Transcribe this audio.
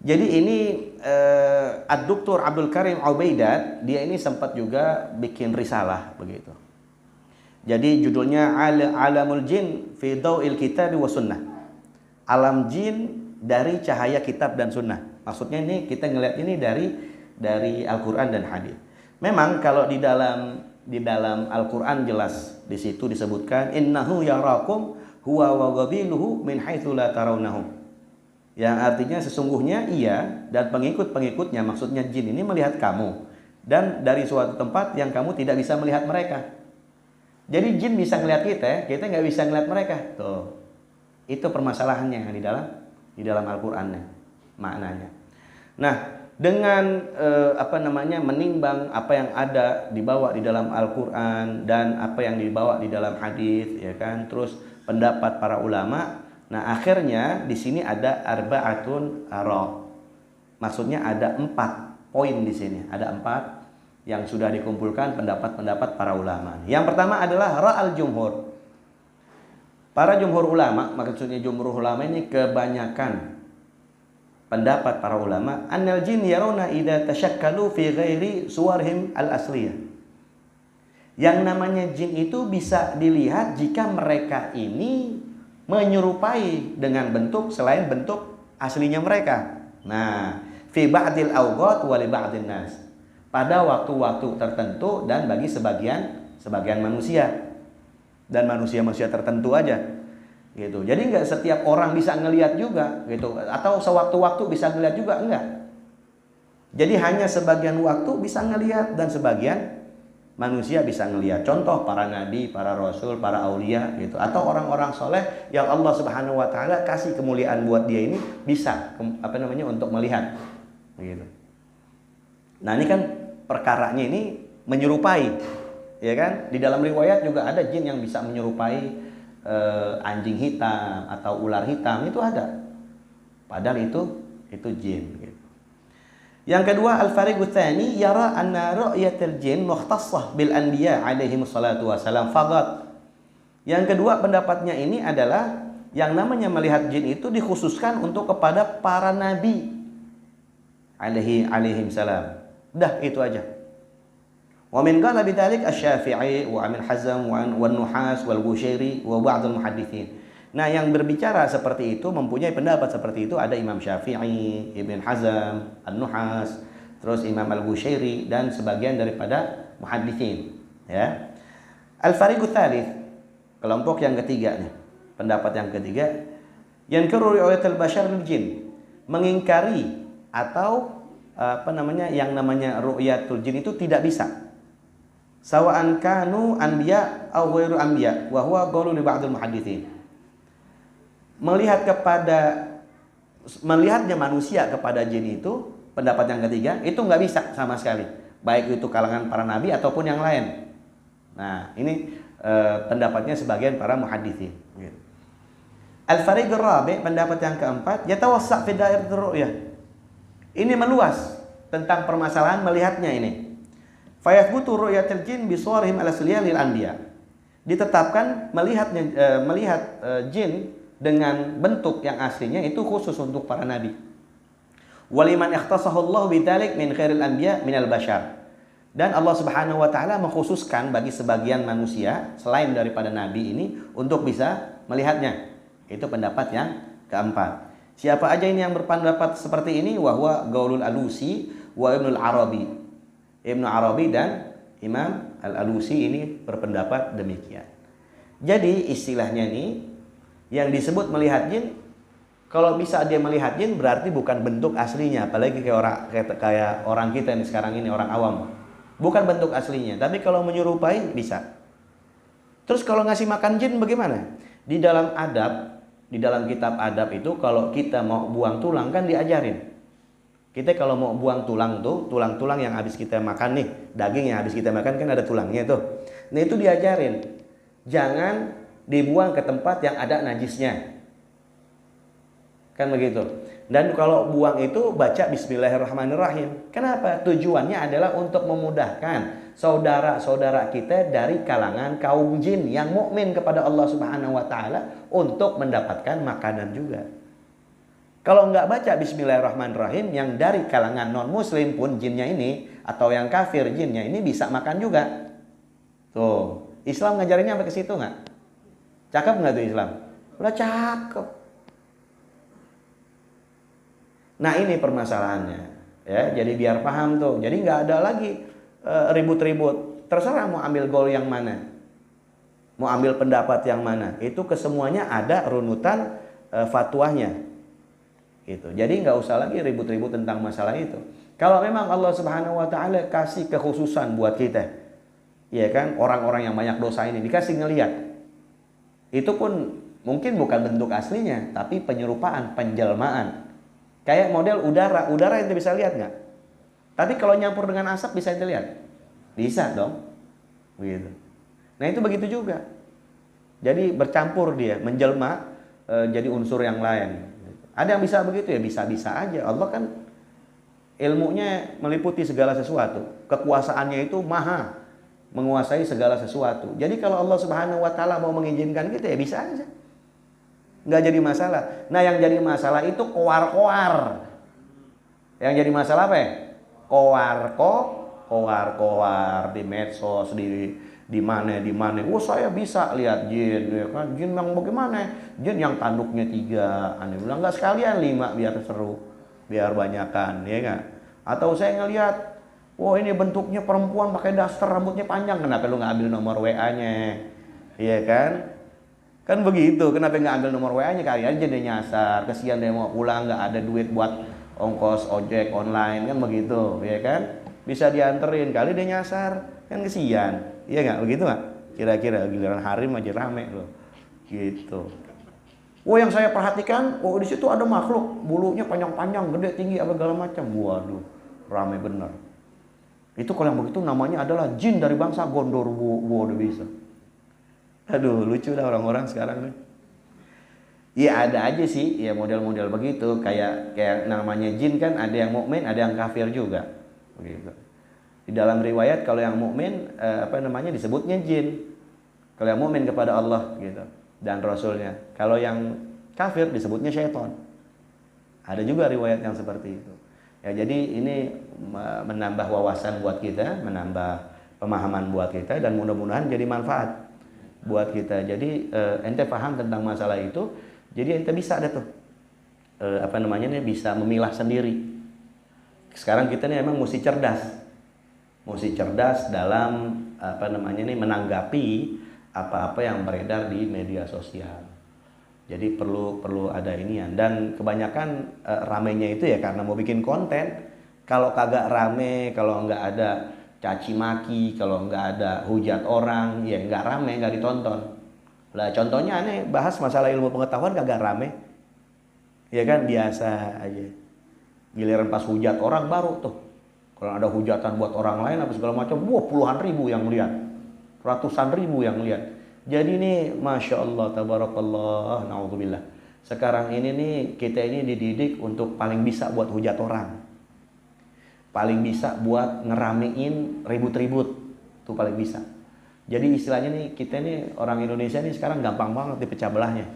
Jadi ini Ad-Doktor Abdul Karim Ubaidat, dia ini sempat juga bikin risalah begitu. Jadi judulnya Alamul Jin fi Daw'il Kitab wa Sunnah. Alam jin dari cahaya kitab dan sunnah. Maksudnya ini kita ngelihat ini dari Al-Qur'an dan hadis. Memang kalau di dalam Al-Qur'an jelas di situ disebutkan innahu yarakum huwa wa qabiluhu min haitsu la tarawnahum. Yang artinya sesungguhnya ia dan pengikut-pengikutnya, maksudnya jin ini melihat kamu dan dari suatu tempat yang kamu tidak bisa melihat mereka. Jadi jin bisa melihat kita nggak bisa melihat mereka. Tuh. Itu permasalahannya di dalam Al-Qur'annya, maknanya. Nah, dengan menimbang apa yang ada dibawa di dalam Al-Qur'an dan apa yang dibawa di dalam hadis, ya kan? Terus pendapat para ulama. Nah, akhirnya di sini ada arba'atun ara'. Maksudnya ada 4 poin di sini. Ada 4 yang sudah dikumpulkan pendapat-pendapat para ulama. Yang pertama adalah ra'al jumhur. Para jumhur ulama, maksudnya jumhur ulama ini kebanyakan pendapat para ulama, annal jin yarawna idza tashakkalu fi ghairi suwarhim al-asliyah. Yang namanya jin itu bisa dilihat jika mereka ini menyerupai dengan bentuk selain bentuk aslinya mereka. Nah, fi ba'dil awqat wa li ba'din nas. Pada waktu-waktu tertentu dan bagi sebagian manusia. Dan manusia-manusia tertentu aja gitu. Jadi nggak setiap orang bisa ngelihat juga gitu, atau sewaktu-waktu bisa ngelihat juga, enggak. Jadi hanya sebagian waktu bisa ngelihat dan sebagian manusia bisa ngelihat. Contoh para nabi, para rasul, para aulia gitu, atau orang-orang soleh yang Allah Subhanahu wa taala kasih kemuliaan buat dia ini bisa untuk melihat gitu. Nah, ini kan perkaranya ini menyerupai. Ya kan, di dalam riwayat juga ada jin yang bisa menyerupai anjing hitam atau ular hitam, itu ada. Padahal itu jin gitu. Yang kedua, al-fariqu tsani yara anna ru'yatul jin mukhtassah bil anbiya alaihi wassalatu wassalam faqat. Yang kedua pendapatnya ini adalah yang namanya melihat jin itu dikhususkan untuk kepada para nabi alaihim salam. Dah itu aja. Wa min qala bidzalik asy-Syafi'i wa Ibnu Hazm wa An-Nuhas wal Bushairi wa ba'd al-muhadditsin. Nah, yang berbicara seperti itu, mempunyai pendapat seperti itu ada Imam Syafi'i, Ibnu Hazm, An-Nuhas, terus Imam Al-Bushairi dan sebagian daripada muhadditsin, ya. Al-fariqu tsalits, kelompok yang ketiga nih. Pendapat yang ketiga, yankiru ru'yatul bashar bil jin, mengingkari atau yang namanya ru'yatul jin itu tidak bisa. Sawa'an kanu anbiya aw ghairu anbiya wa huwa qaulu li ba'dil muhadditsin. Melihatnya manusia kepada jin itu, pendapat yang ketiga, itu nggak bisa sama sekali, baik itu kalangan para nabi ataupun yang lain. Nah, ini pendapatnya sebagian para muhadditsin. Al-fariq ar-rabi', pendapat yang keempat, yatawassa' fi dairatir ru'yah. Ini meluas tentang permasalahan melihatnya ini. Fayathbutu ru'yatul jin bi suwarihim al-asliyah lil anbiya. Ditetapkan melihat jin dengan bentuk yang aslinya itu khusus untuk para nabi. Waliman ikhtasahu Allah bidzalik min khairil anbiya minal bashar. Dan Allah Subhanahu wa taala mengkhususkan bagi sebagian manusia selain daripada nabi ini untuk bisa melihatnya. Itu pendapat yang keempat. Siapa aja ini yang berpendapat seperti ini? Wa huwa Qaulul Alusi wa Ibnul Arabi. Ibnu Arabi dan Imam Al-Alusi ini berpendapat demikian. Jadi istilahnya nih, yang disebut melihat jin, kalau bisa dia melihat jin berarti bukan bentuk aslinya, apalagi kayak orang kita ini sekarang ini, orang awam. Bukan bentuk aslinya, tapi kalau menyerupai bisa. Terus kalau ngasih makan jin bagaimana? Di dalam adab, di dalam kitab adab itu kalau kita mau buang tulang kan diajarin. Kita kalau mau buang tulang tuh, tulang-tulang yang habis kita makan nih, daging yang habis kita makan kan ada tulangnya tuh. Nah, itu diajarin. Jangan dibuang ke tempat yang ada najisnya. Kan begitu. Dan kalau buang itu baca bismillahirrahmanirrahim. Kenapa? Tujuannya adalah untuk memudahkan saudara-saudara kita dari kalangan kaum jin yang mukmin kepada Allah Subhanahu wa taala untuk mendapatkan makanan juga. Kalau nggak baca Bismillahirrahmanirrahim, yang dari kalangan non muslim pun jinnya ini, atau yang kafir jinnya ini bisa makan juga. Tuh, Islam ngajarinnya sampai ke situ nggak? Cakep nggak tuh Islam? Udah cakep. Nah ini permasalahannya, ya. Jadi biar paham tuh. Jadi nggak ada lagi ribut-ribut. Terserah mau ambil gol yang mana, mau ambil pendapat yang mana. Itu kesemuanya ada runutan fatwanya. Gitu. Jadi nggak usah lagi ribut-ribut tentang masalah itu. Kalau memang Allah Subhanahu Wa Taala kasih kekhususan buat kita, ya kan, orang-orang yang banyak dosa ini dikasih ngelihat. Itu pun mungkin bukan bentuk aslinya, tapi penyerupaan, penjelmaan. Kayak model udara yang bisa lihat nggak? Tapi kalau nyampur dengan asap bisa lihat? Bisa dong, begitu. Nah itu begitu juga. Jadi bercampur dia, menjelma jadi unsur yang lain. Ada yang bisa begitu ya, bisa-bisa aja. Allah kan ilmunya meliputi segala sesuatu. Kekuasaannya itu maha menguasai segala sesuatu. Jadi kalau Allah Subhanahu Wa Taala mau mengizinkan kita ya bisa aja. Nggak jadi masalah. Nah yang jadi masalah itu koar-koar. Yang jadi masalah apa ya? Koar-koar di medsos, di mana. Oh saya bisa lihat jin, ya kan? Jin yang bagaimana? Jin yang tanduknya 3. Aneh bilang nggak sekalian 5 biar seru, biar banyakan, ya kan? Atau saya ngelihat, oh ini bentuknya perempuan pakai daster, rambutnya panjang. Kenapa lu nggak ambil nomor WA-nya? Iya kan? Kan begitu, kenapa nggak ambil nomor WA-nya? Kali aja dia nyasar, kesian dia mau pulang nggak ada duit buat ongkos ojek online, kan begitu, ya kan? Bisa dianterin, kali dia nyasar, kan kesian, iya nggak? Begitu nggak? Kira-kira giliran hari aja rame loh, gitu. Oh yang saya perhatikan, oh di situ ada makhluk, bulunya panjang-panjang, gede, tinggi, apa segala macam. Waduh, rame bener. Itu kalau yang begitu namanya adalah jin dari bangsa Gondorwo, udah bisa. Aduh, lucu dah orang-orang sekarang nih. Ya ada aja sih, ya model-model begitu. Kayak namanya jin kan ada yang mukmin, ada yang kafir juga. Begitu. Di dalam riwayat kalau yang mukmin disebutnya jin. Kalau yang mukmin kepada Allah gitu dan Rasulnya. Kalau yang kafir disebutnya syaitan. Ada juga riwayat yang seperti itu. Ya jadi ini menambah wawasan buat kita, menambah pemahaman buat kita, dan mudah-mudahan jadi manfaat buat kita. Jadi ente paham tentang masalah itu, jadi ente bisa ada tuh bisa memilah sendiri. Sekarang kita nih emang mesti cerdas dalam menanggapi apa-apa yang beredar di media sosial. Jadi perlu ada inian, dan kebanyakan ramenya itu ya karena mau bikin konten. Kalau kagak rame, kalau nggak ada caci maki, kalau nggak ada hujat orang, ya nggak rame, nggak ditonton. Lah contohnya aneh, bahas masalah ilmu pengetahuan kagak rame, ya kan, biasa aja. Giliran pas hujat orang baru tuh, kalau ada hujatan buat orang lain apa segala macam, puluhan ribu yang lihat, ratusan ribu yang lihat. Jadi ini masya Allah, tabarakallah, naudzubillah. Sekarang ini nih kita ini dididik untuk paling bisa buat hujat orang. Paling bisa buat ngeramein ribut-ribut, tuh paling bisa. Jadi istilahnya nih kita nih orang Indonesia nih sekarang gampang banget dipecah belahnya.